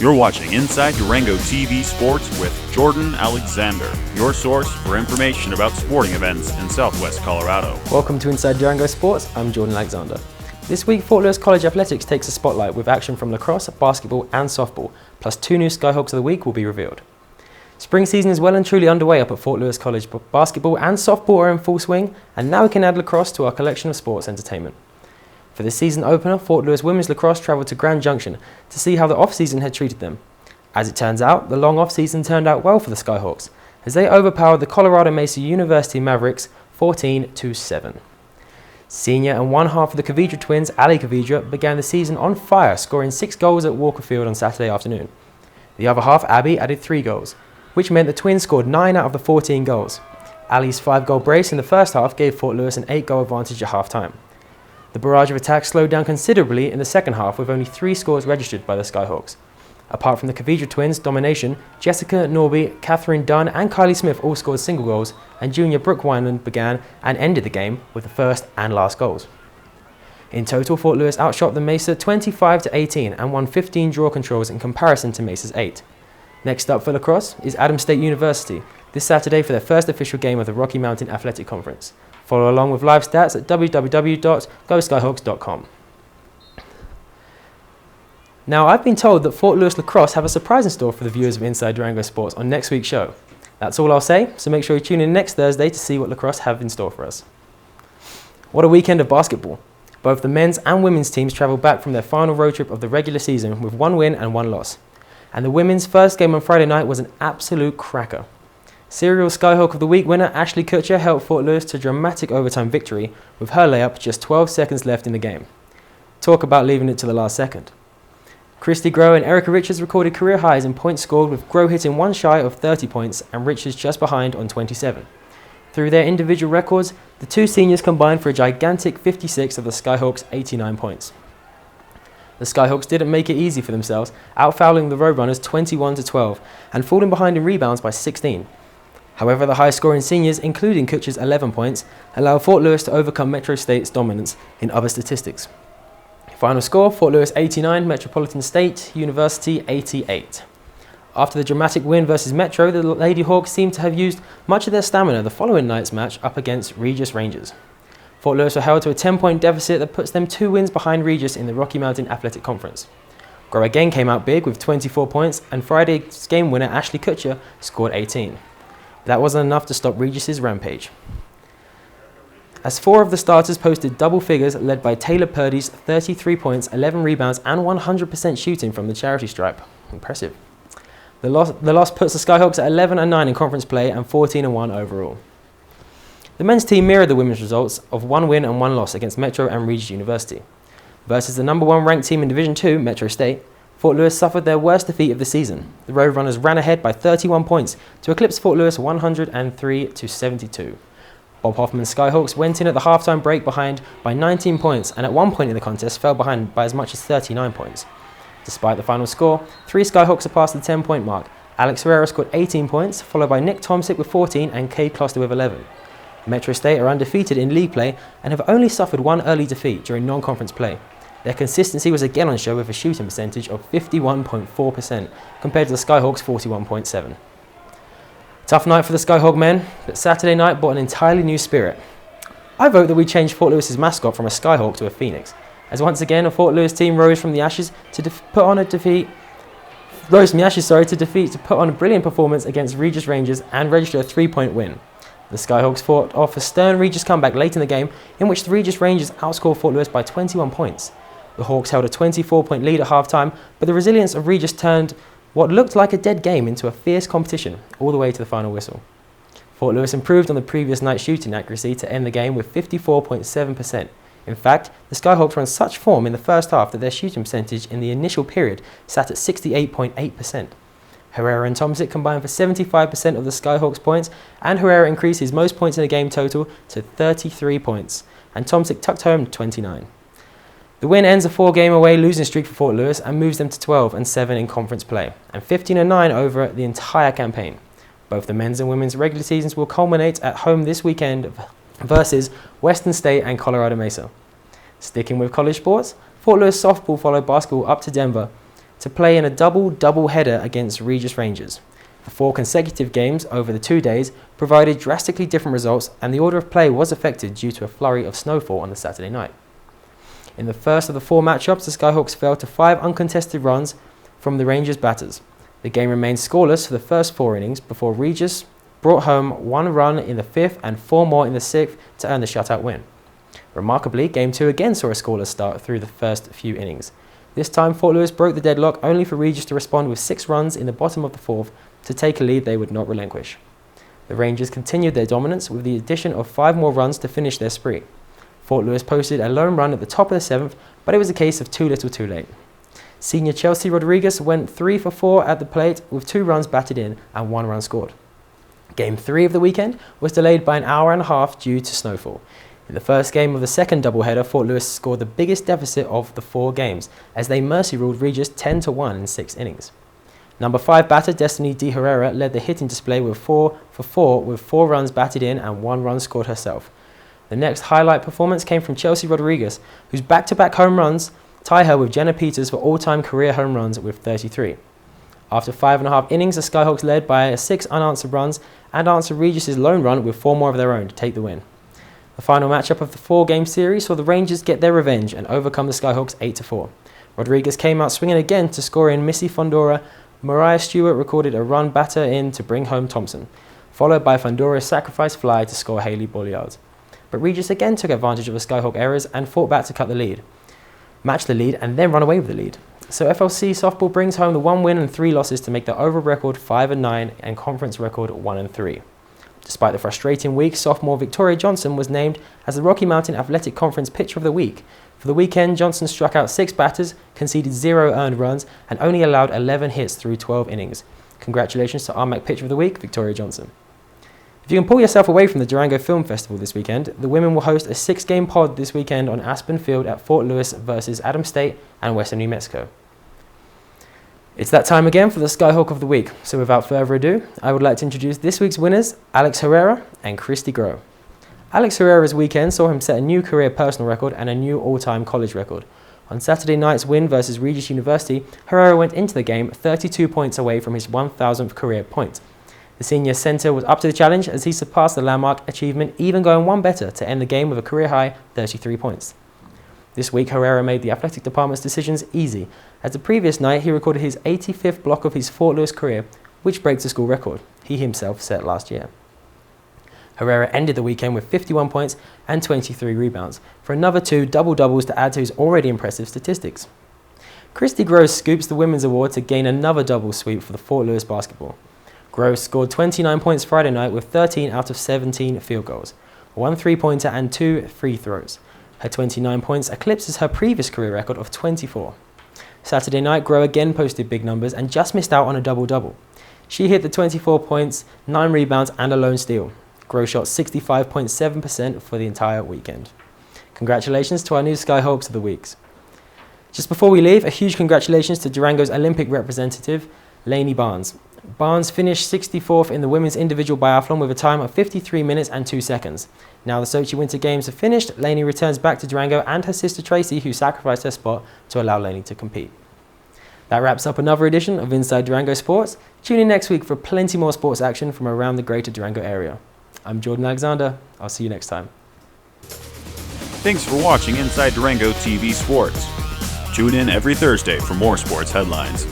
You're watching Inside Durango TV Sports with Jordan Alexander, your source for information about sporting events in Southwest Colorado. Welcome to Inside Durango Sports. I'm Jordan Alexander. This week, Fort Lewis College Athletics takes a spotlight with action from lacrosse, basketball and softball, plus 2 new SKYHAWKS of the week will be revealed. Spring season is well and truly underway up at Fort Lewis College, but basketball and softball are in full swing, and now we can add lacrosse to our collection of sports entertainment. For the season opener, Fort Lewis women's lacrosse travelled to Grand Junction to see how the off-season had treated them. As it turns out, the long off-season turned out well for the SKYHAWKS, as they overpowered the Colorado Mesa University Mavericks 14-7. Senior and one half of the Kvedra twins, Ali Kvedra, began the season on fire, scoring 6 goals at Walker Field on Saturday afternoon. The other half, Abby, added 3 goals, which meant the twins scored 9 out of the 14 goals. Ali's 5-goal brace in the first half gave Fort Lewis an 8-goal advantage at half-time. The barrage of attacks slowed down considerably in the second half, with only 3 scores registered by the SKYHAWKS. Apart from the Kvedra twins' domination, Jessica Norby, Catherine Dunn and Kylie Smith all scored single goals, and junior Brooke Wineland began and ended the game with the first and last goals. In total, Fort Lewis outshot the Mesa 25-18 and won 15 draw controls in comparison to Mesa's 8. Next up for lacrosse is Adams State University, this Saturday for their first official game of the Rocky Mountain Athletic Conference. Follow along with live stats at www.goskyhawks.com. Now, I've been told that Fort Lewis Lacrosse have a surprise in store for the viewers of Inside Durango Sports on next week's show. That's all I'll say, so make sure you tune in next Thursday to see what lacrosse have in store for us. What a weekend of basketball. Both the men's and women's teams travelled back from their final road trip of the regular season with 1 win and 1 loss. And the women's first game on Friday night was an absolute cracker. Serial SKYHAWK of the Week winner Ashley Kutcher helped Fort Lewis to a dramatic overtime victory with her layup just 12 seconds left in the game. Talk about leaving it to the last second. Christy Groh and Erica Richards recorded career highs in points scored, with Groh hitting 1 shy of 30 points and Richards just behind on 27. Through their individual records, the 2 seniors combined for a gigantic 56 of the SKYHAWKS' 89 points. The SKYHAWKS didn't make it easy for themselves, outfouling the Roadrunners 21-12 and falling behind in rebounds by 16. However, the high-scoring seniors, including Kutcher's 11 points, allowed Fort Lewis to overcome Metro State's dominance in other statistics. Final score, Fort Lewis 89, Metropolitan State University 88. After the dramatic win versus Metro, the Lady Hawks seemed to have used much of their stamina the following night's match up against Regis Rangers. Fort Lewis were held to a 10-point deficit that puts them 2 wins behind Regis in the Rocky Mountain Athletic Conference. Groh again came out big with 24 points, and Friday's game winner Ashley Kutcher scored 18. That wasn't enough to stop Regis's rampage, as 4 of the starters posted double figures, led by Taylor Purdy's 33 points, 11 rebounds and 100% shooting from the charity stripe. Impressive. The loss puts the SKYHAWKS at 11-9 in conference play and 14-1 overall. The men's team mirrored the women's results of 1 win and 1 loss against Metro and Regis University. Versus the number 1 ranked team in Division 2, Metro State, Fort Lewis suffered their worst defeat of the season. The Roadrunners ran ahead by 31 points to eclipse Fort Lewis 103-72. Bob Hoffman's SKYHAWKS went in at the halftime break behind by 19 points, and at one point in the contest fell behind by as much as 39 points. Despite the final score, 3 SKYHAWKS surpassed the 10-point mark. Alex Herrera scored 18 points, followed by Nick Tomsick with 14 and Cade Kloster with 11. Metro State are undefeated in league play and have only suffered 1 early defeat during non-conference play. Their consistency was again on show with a shooting percentage of 51.4% compared to the SKYHAWKS' 41.7%. Tough night for the SKYHAWK men, but Saturday night brought an entirely new spirit. I vote that we change Fort Lewis's mascot from a SKYHAWK to a Phoenix, as once again a Fort Lewis team rose from the ashes to put on a brilliant performance against Regis Rangers and register a 3-point win. The SKYHAWKS fought off a stern Regis comeback late in the game, in which the Regis Rangers outscored Fort Lewis by 21 points. The Hawks held a 24-point lead at halftime, but the resilience of Regis turned what looked like a dead game into a fierce competition all the way to the final whistle. Fort Lewis improved on the previous night's shooting accuracy to end the game with 54.7%. In fact, the SKYHAWKS were in such form in the first half that their shooting percentage in the initial period sat at 68.8%. Herrera and Tomsick combined for 75% of the SKYHAWKS points, and Herrera increased his most points in a game total to 33 points, and Tomsick tucked home 29. The win ends a 4-game away losing streak for Fort Lewis and moves them to 12-7 in conference play, and 15-9 over the entire campaign. Both the men's and women's regular seasons will culminate at home this weekend versus Western State and Colorado Mesa. Sticking with college sports, Fort Lewis softball followed basketball up to Denver to play in a double header against Regis Rangers. The 4 consecutive games over the 2 days provided drastically different results, and the order of play was affected due to a flurry of snowfall on the Saturday night. In the first of the 4 matchups, the SKYHAWKS fell to 5 uncontested runs from the Rangers batters. The game remained scoreless for the first 4 innings before Regis brought home 1 run in the 5th and 4 more in the 6th to earn the shutout win. Remarkably, Game 2 again saw a scoreless start through the first few innings. This time, Fort Lewis broke the deadlock only for Regis to respond with 6 runs in the bottom of the 4th to take a lead they would not relinquish. The Rangers continued their dominance with the addition of 5 more runs to finish their spree. Fort Lewis posted a lone run at the top of the 7th, but it was a case of too little too late. Senior Chelsea Rodriguez went 3 for 4 at the plate with 2 runs batted in and 1 run scored. Game 3 of the weekend was delayed by an hour and a half due to snowfall. In the first game of the second doubleheader, Fort Lewis scored the biggest deficit of the 4 games as they mercy ruled Regis 10-1 in 6 innings. Number 5 batter Destiny D. Herrera led the hitting display with 4 for 4 with 4 runs batted in and 1 run scored herself. The next highlight performance came from Chelsea Rodriguez, whose back-to-back home runs tie her with Jenna Peters for all-time career home runs with 33. After 5.5 innings, the SKYHAWKS led by 6 unanswered runs and answered Regis' lone run with 4 more of their own to take the win. The final matchup of the 4-game series saw the Rangers get their revenge and overcome the SKYHAWKS 8-4. Rodriguez came out swinging again to score in Missy Fondora. Mariah Stewart recorded a run batter in to bring home Thompson, followed by Fondora's sacrifice fly to score Haley Bolliard. But Regis again took advantage of the SKYHAWK errors and fought back to cut the lead, match the lead and then run away with the lead. So FLC softball brings home the 1 win and 3 losses to make the overall record 5-9 and conference record 1-3. Despite the frustrating week, sophomore Victoria Johnson was named as the Rocky Mountain Athletic Conference Pitcher of the Week. For the weekend, Johnson struck out 6 batters, conceded 0 earned runs, and only allowed 11 hits through 12 innings. Congratulations to RMAC Pitcher of the Week, Victoria Johnson. If you can pull yourself away from the Durango Film Festival this weekend, the women will host a 6-game pod this weekend on Aspen Field at Fort Lewis versus Adams State and Western New Mexico. It's that time again for the SKYHAWK of the Week, so without further ado, I would like to introduce this week's winners, Alex Herrera and Christy Groh. Alex Herrera's weekend saw him set a new career personal record and a new all-time college record. On Saturday night's win versus Regis University, Herrera went into the game 32 points away from his 1,000th career point. The senior centre was up to the challenge as he surpassed the landmark achievement, even going 1 better to end the game with a career-high 33 points. This week, Herrera made the athletic department's decisions easy, as the previous night he recorded his 85th block of his Fort Lewis career, which breaks the school record he himself set last year. Herrera ended the weekend with 51 points and 23 rebounds, for another 2 double-doubles to add to his already impressive statistics. Christy Groh scoops the Women's Award to gain another double sweep for the Fort Lewis basketball. Groh scored 29 points Friday night with 13 out of 17 field goals, 1 3-pointer and 2 free throws. Her 29 points eclipses her previous career record of 24. Saturday night, Groh again posted big numbers and just missed out on a double-double. She hit the 24 points, 9 rebounds and a lone steal. Groh shot 65.7% for the entire weekend. Congratulations to our new SKYHAWKS of the Weeks. Just before we leave, a huge congratulations to Durango's Olympic representative, Lainey Barnes. Barnes finished 64th in the women's individual biathlon with a time of 53 minutes and 2 seconds. Now the Sochi Winter Games are finished, Lainey returns back to Durango and her sister Tracy, who sacrificed her spot to allow Lainey to compete. That wraps up another edition of Inside Durango Sports. Tune in next week for plenty more sports action from around the greater Durango area. I'm Jordan Alexander. I'll see you next time. Thanks for watching Inside Durango TV Sports. Tune in every Thursday for more sports headlines.